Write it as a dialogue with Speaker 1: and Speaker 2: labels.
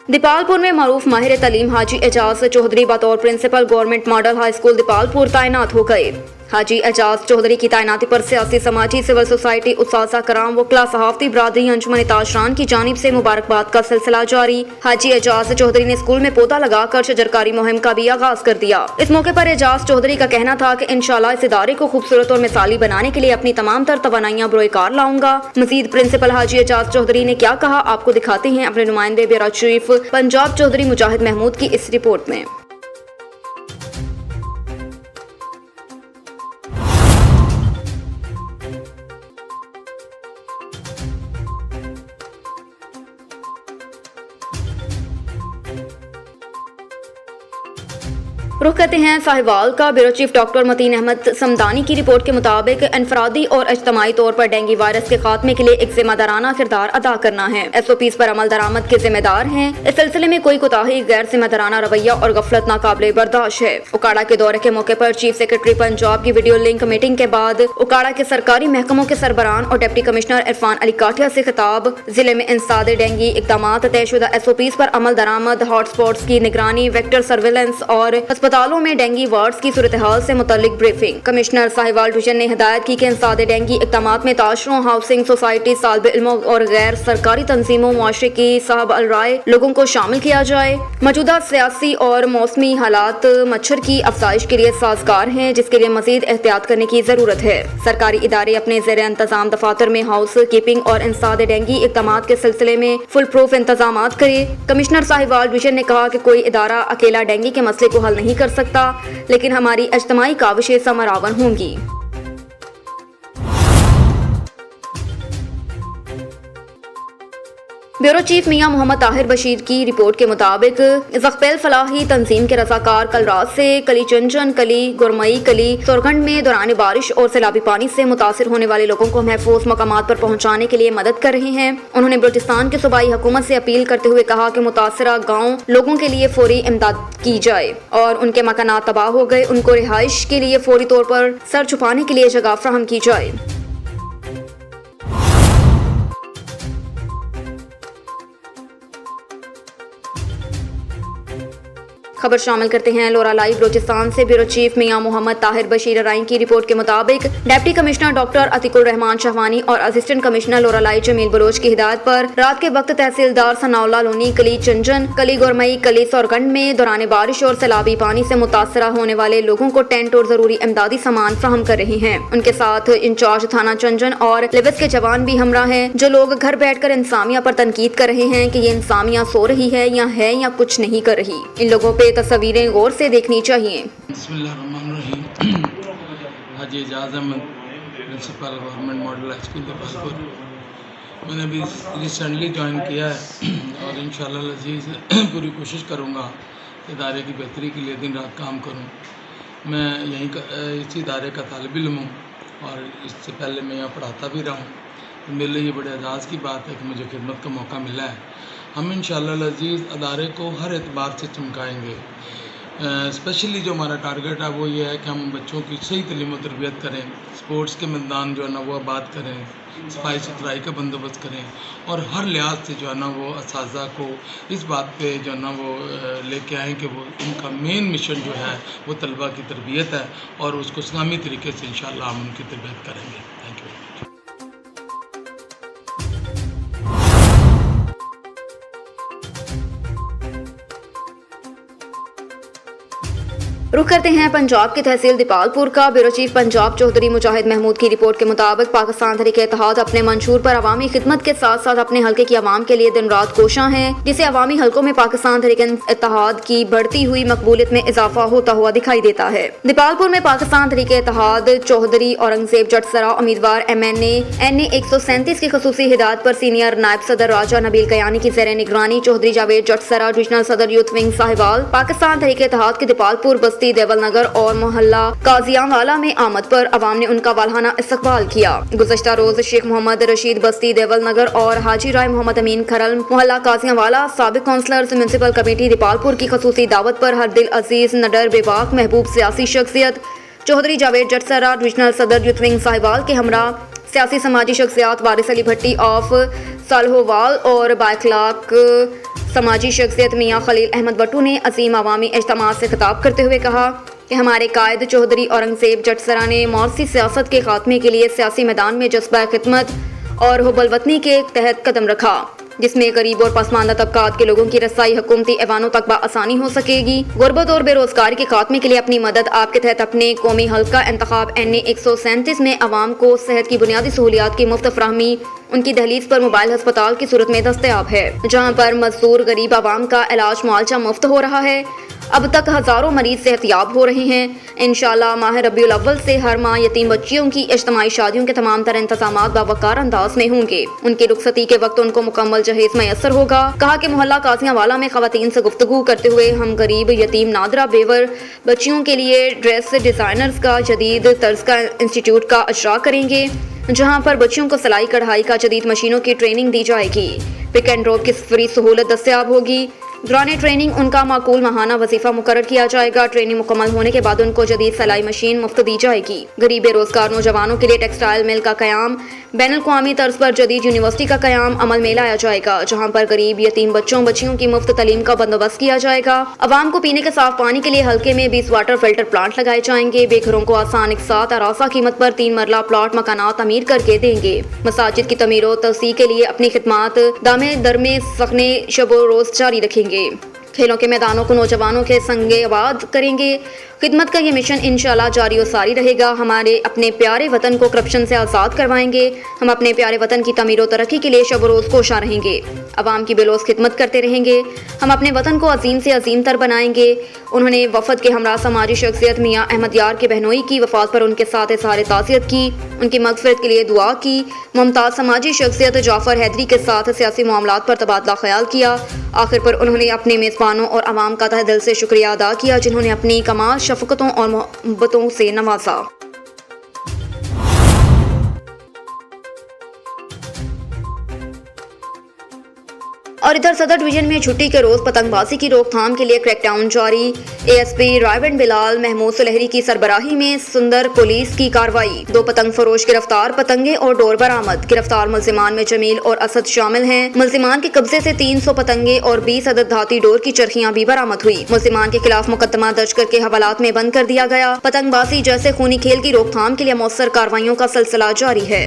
Speaker 1: दीपालपुर में मारूफ माहिर तालीम हाजी एजाज चौधरी बतौर principal government model high school Dipalpur तैनात हो गए। हाजी एजाज चौधरी की तैनाती पर सियासी, समाजी, सिविल सोसाइटी, उस्ताज़ा कराम, वकला, सहाफ़ती बरादरी, अंजुमन ताशरान की जानिब से मुबारकबाद का सिलसिला जारी। हाजी एजाज चौधरी ने स्कूल में पौधा लगाकर शजरकारी मुहिम का भी आगाज कर दिया। इस मौके पर एजाज चौधरी का कहना था कि इंशाअल्लाह इस इदारे को खूबसूरत और मिसाली बनाने के लिए अपनी तमाम तर तवानाइयां बरोकार लाऊंगा। मजीद प्रिंसिपल हाजी एजाज चौधरी ने क्या कहा, आपको दिखाते हैं अपने नुमाइंदे ब्यूरो चीफ पंजाब चौधरी मुजाहिद महमूद की इस रिपोर्ट में। रुख करते हैं साहिवाल का। Bureau chief doctor Mateen Ahmed Samdani की रिपोर्ट के मुताबिक इनफरादी और इज्तमाई तौर पर डेंगू वायरस के खात्मे के लिए एक जिम्मेदाराना किरदार अदा करना है। SOPs पर अमल दरामद के जिम्मेदार हैं। इस सिलसिले में कोई कोताही, गैर जिम्मेदाराना रवैया और गफलत नाकाबिले बर्दाश्त है। उकाड़ा के दौरे के मौके पर चीफ सेक्रेटरी पंजाब की वीडियो लिंक मीटिंग के बाद उकाड़ा के सरकारी महकमों के सरबराहान और डिप्टी कमिश्नर इरफान अली काठिया से खिताब। जिले में इंसदाद डेंगू इकदाम, तयशुदा SOPs पर अमल दरामद, हॉटस्पॉट्स की निगरानी, वेक्टर सर्विलेंस और अस्पतालों में डेंगू वार्ड्स की सूरत हाल से मुतल्लिक ब्रीफिंग। कमिश्नर साहिवाल डिवीजन ने हिदायत की कि इंसदाद डेंगू इक़दामात में ताशरों, हाउसिंग सोसाइटी, तालिब इल्मों और गैर सरकारी तंजीमों, मुआशरे की साहब अल राय लोगों को शामिल किया जाए। मौजूदा सियासी और मौसमी हालात मच्छर की अफजाइश के लिए साजगार हैं, जिसके लिए मजीद एहतियात करने की जरूरत है। सरकारी इदारे अपने ज़ेर इंतजाम दफातर में हाउस कीपिंग और इंसदाद डेंगू इक़दामात के सिलसिले में फुल प्रूफ इंतजाम करे। कमिश्नर साहिवाल डिवीजन ने कहा कि कोई इदारा अकेला डेंगू के मसले को हल नहीं कर सकता, लेकिन हमारी इज्तिमाई काविशें समरावन होंगी। ब्यूरो चीफ मियां मोहम्मद ताहिर बशीर की रिपोर्ट के मुताबिक ज़ख्पेल फलाही तंजीम के रज़ाकार कल रात से कली चंचन, कली गुरमई, कली सोरगंड में दौरान बारिश और सैलाबी पानी से मुतासिर होने वाले लोगों को महफूज मकामात पर पहुंचाने के लिए मदद कर रहे हैं। उन्होंने बलूचिस्तान की सूबाई हुकूमत से अपील करते हुए कहा कि मुतासरा गाँव लोगों के लिए फौरी इमदाद की जाए और उनके मकानात तबाह हो गए, उनको रिहाइश के लिए फौरी तौर पर सर छुपाने के लिए जगह फ्राहम की जाए। खबर शामिल करते हैं लोरा लाइव बलूचिस्तान से। ब्यूरो चीफ मियां मोहम्मद ताहिर बशीर राइन की रिपोर्ट के मुताबिक deputy commissioner doctor Atiqur Rahman Shahwani और असिस्टेंट कमिश्नर लोरा लाइव जमील बलोच की हिदायत पर रात के वक्त तहसीलदार सनाउल्लाह लोनी, कली चंचन, कली गुरमई, कली सोरगंड में दौरान बारिश और सैलाबी पानी से मुतासरा होने वाले लोगों को टेंट और जरूरी इमदादी सामान फ्राहम कर रहे हैं। उनके साथ इंचार्ज थाना चंचन और लिविस के जवान भी हमरा हैं, जो लोग घर बैठकर इंसामिया पर तनकीद कर रहे हैं कि ये इंसामिया सो रही है या कुछ नहीं कर रही। इन लोगों पे तस्वीरें गौर से देखनी चाहिए।
Speaker 2: बिस्मिल्लाहिर्रहमानिर्रहीम। Haji Ejaz Ahmad, principal government model high school Dipalpur. मैंने अभी रिसेंटली ज्वाइन किया है और इंशाअल्लाह अज़ीज़ पूरी कोशिश करूँगा इदारे की बेहतरी के लिए दिन रात काम करूँ। मैं यहीं इसी इदारे का तालिब इल्म हूँ और इससे पहले मैं यहाँ पढ़ाता भी रहा हूँ। मेरे लिए ये बड़े एजाज़ की बात है कि मुझे खिदमत का मौका मिला है। हम इंशाअल्लाह अज़ीज़ अदारे को हर एतबार से चमकाएँगे। स्पेशली जो हमारा टारगेट है वो ये है कि हम बच्चों की सही तालीम व तरबियत करें, स्पोर्ट्स के मैदान जो है ना वो आबाद करें, सफाई सुथराई का बंदोबस्त करें और हर लिहाज से जो है ना वो असातिज़ा को इस बात पे जो है ना वो लेके आएँ कि वो उनका मेन मिशन जो है वो तलबा की तरबियत है और उसको इस्लामी तरीके से इंशाअल्लाह हम उनकी तरबियत करेंगे। Thank you.
Speaker 1: रुख करते हैं पंजाब की तहसील दीपालपुर का। ब्यूरो चीफ पंजाब चौधरी मुजाहिद महमूद की रिपोर्ट के मुताबिक पाकिस्तान तहरीक इत्तेहाद अपने मंशूर पर अवामी खिदमत के साथ साथ अपने हल्के की आवाम के लिए दिन रात कोशां है, जिसे अवामी हल्कों में पाकिस्तान तहरीक इत्तेहाद की बढ़ती हुई मकबूलियत में इजाफा होता हुआ दिखाई देता है। दीपालपुर में पाकिस्तान तहरीक इत्तेहाद चौधरी औरंगजेब जटसरा उम्मीदवार MNA NA 137 की खसूसी हिदायत पर सीनियर नायब सदर राजा नबील कयानी की ज़ेर निगरानी चौधरी जावेद जटसरा, डिविजनल सदर यूथ विंग साहिवाल, पाकिस्तान तहरीक इत्तेहाद के दीपालपुर, बस्ती, देवल नगर और मोहल्ला काजियांवाला में आमद पर अवाम ने उनका वालहाना इस्तकबाल किया। गुज़श्ता रोज शेख मोहम्मद रशीद बस्ती, देवल नगर और हाजी राय मोहम्मद अमीन खरल, मोहल्ला काजियांवाला, साबिक काउंसलर्स, म्यूनसिपल कमेटी दीपालपुर की खसूसी दावत पर हर दिल अजीज, नडर, बेबाक, महबूब सियासी शख्सियत चौधरी जावेद जटसरा, डिविजनल सदर यूथ विंग साहिवाल के हमरा सियासी समाजी शख्सियात वारिस अली भट्टी ऑफ सालहोवाल और बाइखलाक समाजी शख्सियत मियां खलील अहमद भट्टू ने अजीम अवामी इज्तिमा से खिताब करते हुए कहा कि हमारे कायद चौधरी औरंगजेब जटसरा ने मौरसी सियासत के खात्मे के लिए सियासी मैदान में जज्बा खिदमत और हुब्बुल वतनी के तहत कदम रखा, जिसमें गरीब और पसमानदा तबकात के लोगों की रसाई हुकूमती ऐवानों तक बआसानी हो सकेगी। गुर्बत और बेरोजगारी के खात्मे के लिए अपनी मदद आपके तहत अपने कौमी हल्का इंतखाब NA 137 में अवाम को सेहत की बुनियादी सहूलियात की मुफ्त फराहमी उनकी दहलीज पर मोबाइल अस्पताल की सूरत में दस्तयाब है, जहाँ पर मजदूर गरीब आवाम का इलाज मुआलजा मुफ्त हो रहा है। अब तक हज़ारों मरीज सेहतियाब हो रहे हैं। इंशाअल्लाह माह रबीउल अव्वल से हर माह यतीम बच्चियों की इज्तिमाई शादियों के तमाम तर इंतजामात बावकार अंदाज में होंगे। उनकी रुखसती के वक्त उनको मुकम्मल जहेज मैसर होगा। कहा कि मोहल्ला काजियावाला में खवातीन से गुफ्तगू करते हुए हम गरीब, यतीम, नादरा, बेवर बच्चियों के लिए ड्रेस डिज़ाइनर्स का जदीद तर्ज का इंस्टीट्यूट का इजरा करेंगे, जहाँ पर बच्चियों को सिलाई कढ़ाई का जदीद मशीनों की ट्रेनिंग दी जाएगी। पिक एंड ड्रॉप की फ्री सहूलत दस्तयाब होगी। दौरान ट्रेनिंग उनका माकूल माहाना वजीफा मुकर्रर किया जाएगा। ट्रेनिंग मुकम्मल होने के बाद उनको जदीद सिलाई मशीन मुफ्त दी जाएगी। गरीब बेरोजगार नौजवानों के लिए टेक्सटाइल मिल का क़याम, बैनुल-अक़वामी तर्ज पर जदीद यूनिवर्सिटी का क़याम अमल में लाया जाएगा, जहाँ पर गरीब यतीम बच्चियों की मुफ्त तालीम का बंदोबस्त किया जाएगा। अवाम को पीने के साफ पानी के लिए हल्के में 20 वाटर फिल्टर प्लांट लगाए जाएंगे। बेघरों को आसान एक साथ आरासा कीमत पर 3 मरला प्लाट मकानात तमीर करके देंगे। मसाजिद की तमीर और तवसी के लिए अपनी खिदमात दामे दर में सखने शबो रोज जारी रखेंगे। खेलों के मैदानों को नौजवानों के संगे आबाद करेंगे। खिदमत का ये मिशन इंशाअल्लाह जारी और सारी रहेगा। हमारे अपने प्यारे वतन को करप्शन से आज़ाद करवाएंगे। हम अपने प्यारे वतन की तमीर और तरक्की के लिए शब रोज़ कोशा रहेंगे। अवाम की बेलोस खिदमत करते रहेंगे। हम अपने वतन को अजीम से अजीम तर बनाएंगे। उन्होंने वफद के हमरा समाजी शख्सियत मियां अहमद यार के बहनोई की वफात पर उनके साथ इज़हार ताज़ियत की, उनकी मग़फ़िरत के लिए दुआ की। मुमताज़ समाजी शख्सियत जाफ़र हैदरी के साथ सियासी मामलात पर तबादला ख्याल किया। आखिर पर उन्होंने अपने मेज़बानों और अवाम का तहे दिल से शुक्रिया अदा किया, जिन्होंने अपनी कमाल शफ़क़तों और मोहब्बतों से नवाजा। और इधर सदर डिवीजन में छुट्टी के रोज पतंगबाजी की रोकथाम के लिए क्रैकडाउन जारी। ASP रायबंद बिलाल महमूद सुलहरी की सरबराही में सुंदर पुलिस की कार्रवाई। 2 पतंग फरोश गिरफ्तार, पतंगे और डोर बरामद। गिरफ्तार मुल्जिमान में जमील और असद शामिल हैं। मुल्जिमान के कब्जे से 300 पतंगे और 20 अदद धाती डोर की चरखियां भी बरामद हुई। मुल्जिमान के खिलाफ मुकदमा दर्ज करके हवालात में बंद कर दिया गया। पतंगबाजी जैसे खूनी खेल की रोकथाम के लिए मौसर कार्रवाइयों का सिलसिला जारी है।